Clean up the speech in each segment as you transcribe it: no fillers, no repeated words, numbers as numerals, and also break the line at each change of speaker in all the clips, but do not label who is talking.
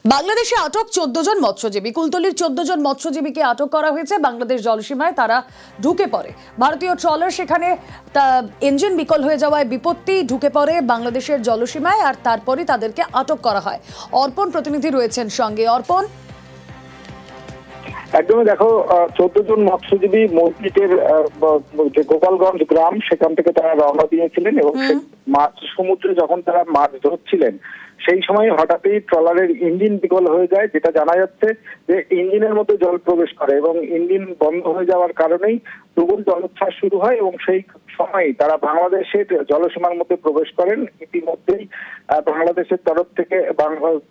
বাংলাদেশে আটক 14 জন মৎস্যজীবী। কুলতলির 14 জন মৎস্যজীবীকে আটক করা হয়েছে। বাংলাদেশ জলসীমায় তারা ঢুকে পড়ে। ভারতীয় ট্রলার সেখানে ইঞ্জিন বিকল হয়ে যাওয়ায় বিপত্তি ঢুকে পড়ে বাংলাদেশের জলসীমায়, আর তারপরে তাদেরকে আটক করা হয়। অর্পণ প্রতিনিধি রয়েছেন সঙ্গে। অর্পণ,
একদমই দেখো, 14 জন মৎস্যজীবী মসজিদের যে গোপালগঞ্জ গ্রাম সেখান থেকে তারা রওনা দিয়েছিলেন এবং মাছ সমুদ্রে যখন তারা মাছ ধরছিলেন সেই সময় হঠাৎই ট্রলারের ইঞ্জিন বিকল হয়ে যায়। যেটা জানা যাচ্ছে যে ইঞ্জিনের মধ্যে জল প্রবেশ করে এবং ইঞ্জিন বন্ধ হয়ে যাওয়ার কারণেই প্রবল জলোচ্ছ্বাস শুরু হয় এবং সেই সময় তারা বাংলাদেশের জলসীমার মধ্যে প্রবেশ করেন। ইতিমধ্যেই বাংলাদেশের তরফ থেকে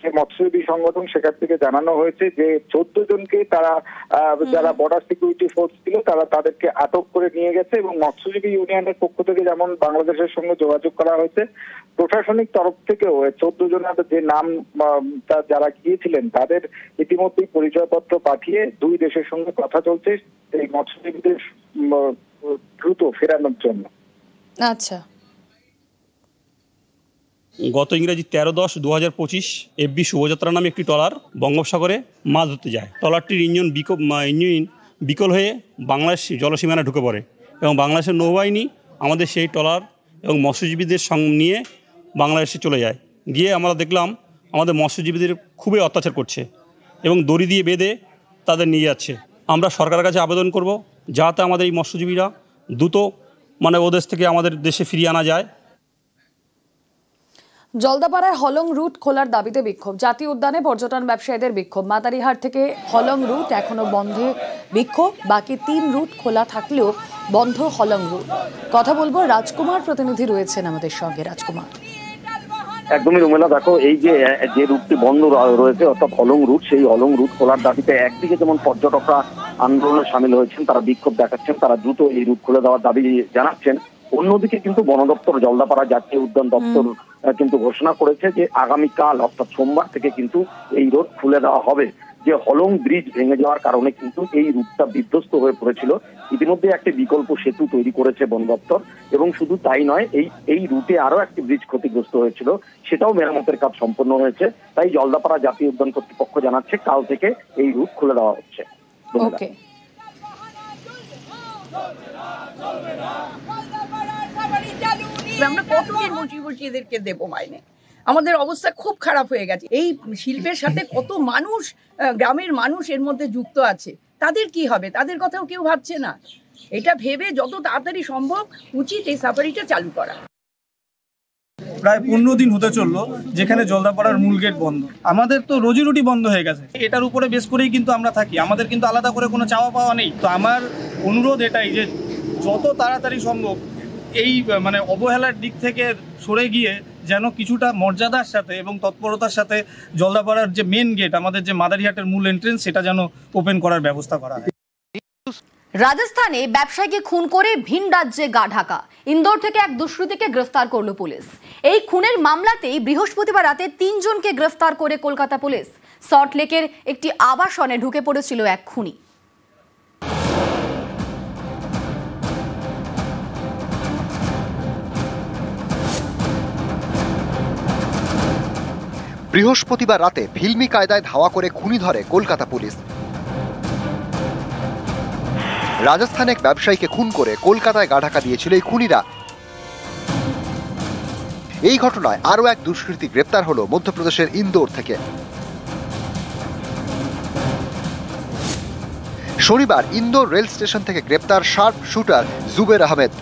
যে মৎস্যজীবী সংগঠন সেখান থেকে জানানো হয়েছে যে 14 জনকে তারা যারা বর্ডার সিকিউরিটি ফোর্স ছিল তাদেরকে আটক করে নিয়ে গেছে এবং মৎস্যজীবী ইউনিয়নের পক্ষ থেকে যেমন বাংলাদেশের সঙ্গে যোগাযোগ করা হয়েছে, প্রশাসনিক তরফ থেকেও 14 জনের যে নাম যারা গিয়েছিলেন তাদের ইতিমধ্যেই পরিচয়পত্র পাঠিয়ে দুই দেশের সঙ্গে কথা চলছে এই মৎস্যজীবীদের দ্রুত ফেরানোর জন্য।
আচ্ছা,
গত ইংরেজি 13/10/2025 FB শুভযাত্রা নামে একটি ট্রলার বঙ্গোপসাগরে মাছ ধরতে যায়। ট্রলারটির ইঞ্জিন বিকল হয়ে বাংলাদেশ জলসীমানা ঢুকে পড়ে এবং বাংলাদেশের নৌবাহিনী আমাদের সেই ট্রলার এবং মৎস্যজীবীদের সঙ্গে নিয়ে বাংলাদেশে চলে যায়। গিয়ে আমরা দেখলাম আমাদের মৎস্যজীবীদের খুবই অত্যাচার করছে এবং দড়ি দিয়ে বেঁধে তাদের নিয়ে যাচ্ছে। আমরা সরকারের কাছে আবেদন করব যাতে আমাদের এই মৎস্যজীবীরা দ্রুত ওদেশ থেকে আমাদের দেশে ফিরিয়ে আনা যায়।
জলদাপাড়ায় হলং রুট খোলার দাবিতে বিক্ষোভ। জাতীয় উদ্যানে পর্যটন ব্যবসায়ীদের বিক্ষোভ। মাদারিহাট থেকে হলং রুট এখনো বন্ধে বিক্ষোভ। বাকি 3 রুট খোলা থাকলেও বন্ধ হলং রুট। কথা বলবো, রাজকুমার প্রতিনিধি রয়েছেন আমাদের সঙ্গে। রাজকুমার,
একদমই রুমেলা, দেখো এই যে রুটটি বন্ধ রয়েছে অর্থাৎ হলং রুট, সেই হলং রুট খোলার দাবিতে একদিকে যেমন পর্যটকরা আন্দোলনে সামিল হয়েছেন, তারা বিক্ষোভ দেখাচ্ছেন, তারা দ্রুত এই রুট খুলে দেওয়ার দাবি জানাচ্ছেন। অন্যদিকে কিন্তু বন দপ্তর, জলদাপাড়া জাতীয় উদ্যান দপ্তর কিন্তু ঘোষণা করেছে যে আগামীকাল অর্থাৎ সোমবার থেকে কিন্তু এই রোড খুলে দেওয়া হবে। যে হলং ব্রিজ ভেঙে যাওয়ার কারণে কিন্তু এই রুটটা বিধ্বস্ত হয়ে পড়েছিল। ইতিমধ্যে একটি বিকল্প সেতু তৈরি করেছে বন দপ্তর এবং শুধু তাই নয়, এই রুটে আরো একটি ব্রিজ ক্ষতিগ্রস্ত হয়েছিল, সেটাও মেরামতের কাজ সম্পন্ন হয়েছে। তাই জলদাপাড়া জাতীয় উদ্যান কর্তৃপক্ষ জানাচ্ছে কাল থেকে এই রুট খুলে দেওয়া হচ্ছে।
আমরা কতদিন বসে এদেরকে দেবো মাইনে? আমাদের অবস্থা খুব খারাপ হয়ে গেছে। এই শিল্পের সাথে কত মানুষ, গ্রামের মানুষ এর মধ্যে যুক্ত আছে, তাদের কি হবে? তাদের কথাও কেউ ভাবছে না। এটা ভেবে যত তাড়াতাড়ি সম্ভব উচিত এই সাফারিটা চালু করা।
প্রায় 15 দিন হতে চললো যেখানে জলদাপাড়ার মূল গেট বন্ধ। আমাদের তো রুজি রুটি বন্ধ হয়ে গেছে। এটার উপরে বেশ করেই কিন্তু আমরা থাকি, আমাদের কিন্তু আলাদা করে কোনো চাওয়া পাওয়া নেই। তো আমার অনুরোধ এটাই যে যত তাড়াতাড়ি সম্ভব এই অবহেলার দিক থেকে সরে গিয়ে যেন কিছুটা মর্যাদার সাথে এবং তৎপরতার সাথে জলদাপাড়ার যে মেন গেট, আমাদের যে মাদারিহাটের মূল এন্ট্রেন্স, সেটা যেন ওপেন করার ব্যবস্থা করা হয়।
রাজস্থানে ব্যবসায়ীকে খুন করে ভিন রাজ্যে গা ঢাকা। ইন্দোর থেকে এক দুষ্কৃতীকে গ্রেফতার করল পুলিশ। এই খুনের মামলাতেই বৃহস্পতিবার রাতে 3 জনকে গ্রেফতার করে কলকাতা পুলিশ। সল্টলেকের একটি আবাসনে ঢুকে পড়েছিল এক খুনি।
বৃহস্পতিবার রাতে ফিল্মি কায়দায় ধাওয়া করে খুনি ধরে কলকাতা পুলিশ। রাজস্থানে এক ব্যবসায়ীকে খুন করে কলকাতায় গা ঢাকা দিয়েছিল এই খুনিরা। এই ঘটনায় আরও এক দুষ্কৃতী গ্রেপ্তার হলো মধ্যপ্রদেশের ইন্দোর থেকে। শনিবার ইন্দোর রেল স্টেশন থেকে গ্রেপ্তার sharp shooter Zubair Ahmed.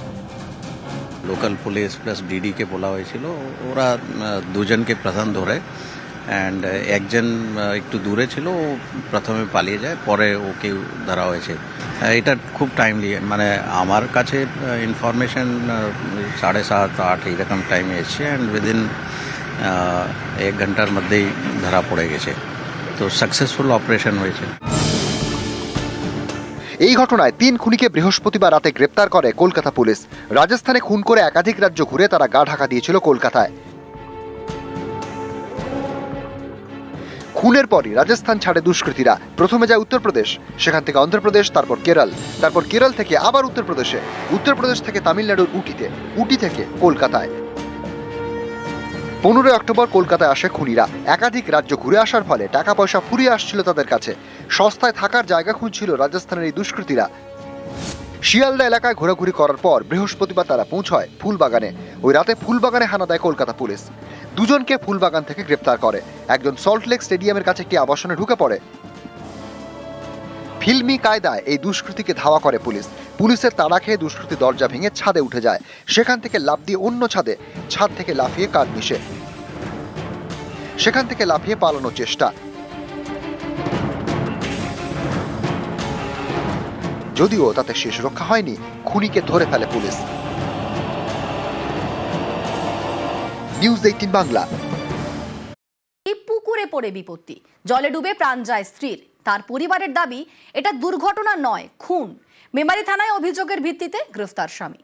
Local police plus ডিডিকে বলা হয়েছিল, ওরা 2 জনকে প্রথম ধরে অ্যান্ড একজন একটু দূরে ছিল, ও প্রথমে পালিয়ে যায়, পরে ওকে ধরা হয়েছে। এটা খুব টাইমলি, আমার কাছে ইনফরমেশন 7:30-8 এইরকম টাইমে এসছে অ্যান্ড উইদিন 1 ঘন্টার মধ্যেই ধরা পড়ে গেছে। তো সাকসেসফুল অপারেশন হয়েছে।
এই ঘটনায় 3 খুনিকে বৃহস্পতিবার রাতে গ্রেপ্তার করে কলকাতা পুলিশ। রাজস্থানে খুন করে একাধিক রাজ্য ঘুরে তারা গা ঢাকা দিয়েছিল কলকাতায়। খুনের পরই রাজস্থান ছাড়ে দুষ্কৃতীরা। প্রথমে যায় উত্তরপ্রদেশ, সেখান থেকে অন্ধ্রপ্রদেশ, তারপর কেরল থেকে আবার উত্তরপ্রদেশ থেকে তামিলনাড়ুর উটি থেকে কলকাতায়। 15 অক্টোবর কলকাতায় আসে খুনিরা। একাধিক রাজ্য ঘুরে আসার ফলে টাকা পয়সা ফুরিয়ে আসছিল তাদের কাছে। সস্তায় থাকার জায়গা খুঁজছিল রাজস্থানের এই দুষ্কৃতীরা। শিয়ালদা এলাকায় ঘোরাঘুরি করার পর বৃহস্পতিবার তারা পৌঁছয় ফুলবাগানে। ওই রাতে ফুলবাগানে হানা দেয় কলকাতা পুলিশ। দুজনকে ফুলবাগান থেকে গ্রেপ্তার করে। একজন সল্টলেক স্টেডিয়ামের কাছে একটি আবাসনে ঢুকে পড়ে। ফিল্মি কায়দায় এই দুষ্কৃতীকে ধাওয়া করে পুলিশ। পুলিশের তাড়া খেয়ে দুষ্কৃতী দরজা ভেঙে ছাদে উঠে যায়। সেখান থেকে লাফ দিয়ে অন্য ছাদে, ছাদ থেকে লাফিয়ে কাঠ মিশে, সেখান থেকে লাফিয়ে পালানোর চেষ্টা। যদিও তাতে শেষ রক্ষা হয়নি, খুনিকে ধরে ফেলে পুলিশ। নিউজ 18 বাংলা।
এই পুকুরে পড়ে বিপত্তি, জলে ডুবে প্রাণ যায় স্ত্রীর। তার পরিবারের দাবি এটা দুর্ঘটনা নয়, খুন। মেমারি থানায় অভিযোগের ভিত্তিতে গ্রেফতার স্বামী।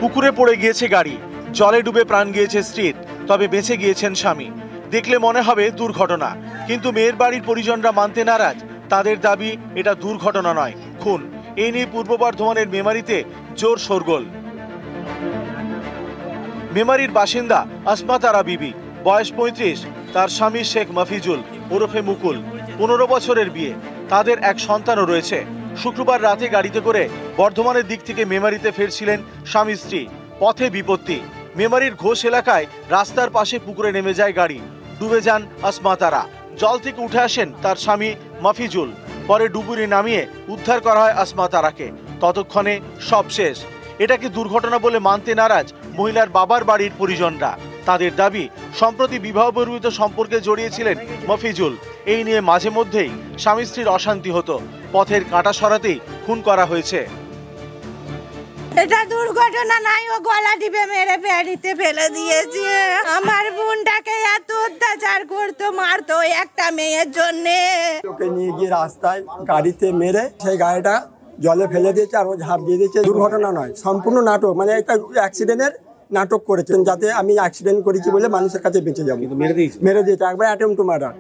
পুকুরে পড়ে গিয়েছে গাড়ি, জলে ডুবে প্রাণ গিয়েছে স্ত্রীর, তবে বেঁচে গিয়েছেন স্বামী। দেখলে মনে হবে দুর্ঘটনা, কিন্তু মেয়ের বাড়ির পরিজনরা মানতে নারাজ। তাদের দাবি এটা দুর্ঘটনা নয়, খুন। এই নিয়ে পূর্ব বর্ধমানের মেমারিতে জোর শোরগোল। মেমারির বাসিন্দা আসমা তারা বিবি, বয়স 35। তার স্বামী শেখ মফিজুল ওরফে মুকুল, 15 বছরের বিয়ে। তাদের এক সন্তানও রয়েছে। শুক্রবার রাতে গাড়িতে করে বর্ধমানের দিক থেকে মেমারিতে ফিরছিলেন স্বামী স্ত্রী। পথে বিপত্তি। মেমারির ঘোষ এলাকায় রাস্তার পাশে পুকুরে নেমে যায় গাড়ি। ডুবে যান আসমা তারা। জল থেকে উঠে আসেন তার স্বামী মফিজুল। পরে ডুবুরি নামিয়ে উদ্ধার করা হয় আসমা তারাকে। ততক্ষণে সব শেষ। এটাকে দুর্ঘটনা বলে মানতে নারাজ মহিলার বাবার বাড়ির পরিজনরা। তাদের দাবি সম্প্রতি বিবাহ বহির্ভূত সম্পর্কে জড়িয়েছিলেন মফিজুল। এই নিয়ে মাঝে মধ্যেই স্বামী স্ত্রীর অশান্তি হতো। পথের কাঁটা সরাতেই খুন করা হয়েছে।
এটা দুর্ঘটনা নাই, ও গলা টিপে মেরে পেড়িতে ফেলে দিয়েছে। আমার বোনটাকে এত অত্যাচার করতো, মারতো একটা মেয়ের জন্যে।
ওকে নিয়ে গিয়ে রাস্তায় গাড়িতে মেরে সেই গাড়িটা জলে ফেলে দিয়েছে আর ও ঝাঁপ দিয়ে দিয়েছে। দুর্ঘটনা নয়, সম্পূর্ণ নাটক, মানে একটা অ্যাক্সিডেন্টের নাটক করেছেন, যাতে আমি অ্যাক্সিডেন্ট করেছি বলে মানুষের কাছে বেঁচে যাবো। মেরে দিয়েছে একবার, অ্যাটেম্প টু মার্ডার।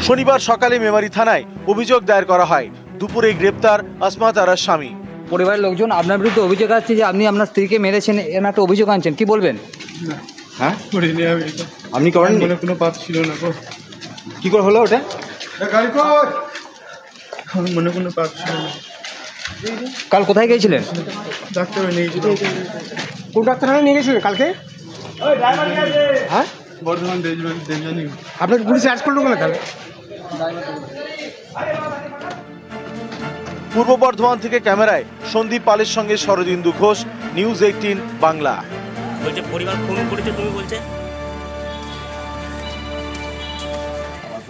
শনিবার সকালে মেমারি থানায় অভিযোগ দায়ের করা হয়। দুপুরে গ্রেপ্তার আসমা তারার স্বামী।
পরিবারের লোকজন আপনার বিরুদ্ধে অভিযোগ আসছে যে আপনি আপনার স্ত্রীকে মেরেছেন, এর একটা অভিযোগ আনছেন, কি বলবেন? হ্যাঁ, আপনি করেন?
কোনো পাপ ছিল না।
কি করে হলো ওটা?
মনে কোনো পাপ ছিল না।
কাল কোথায় গিয়েছিলেন?
ডাক্তার নিয়ে গেছিল।
কোন ডাক্তারখানে নিয়ে গেছিলেন কালকে? হ্যাঁ,
বর্ধমান দেবযানী।
আপনাকে পুলিশ অ্যারেস্ট করলো কেন তাহলে?
পূর্ব বর্ধমান থেকে ক্যামেরায় সন্দীপ পালের সঙ্গে শরদিন্দু ঘোষ, নিউজ 18 বাংলা।
বলছে পরিবার ফোন করেছে, তুমি বলছে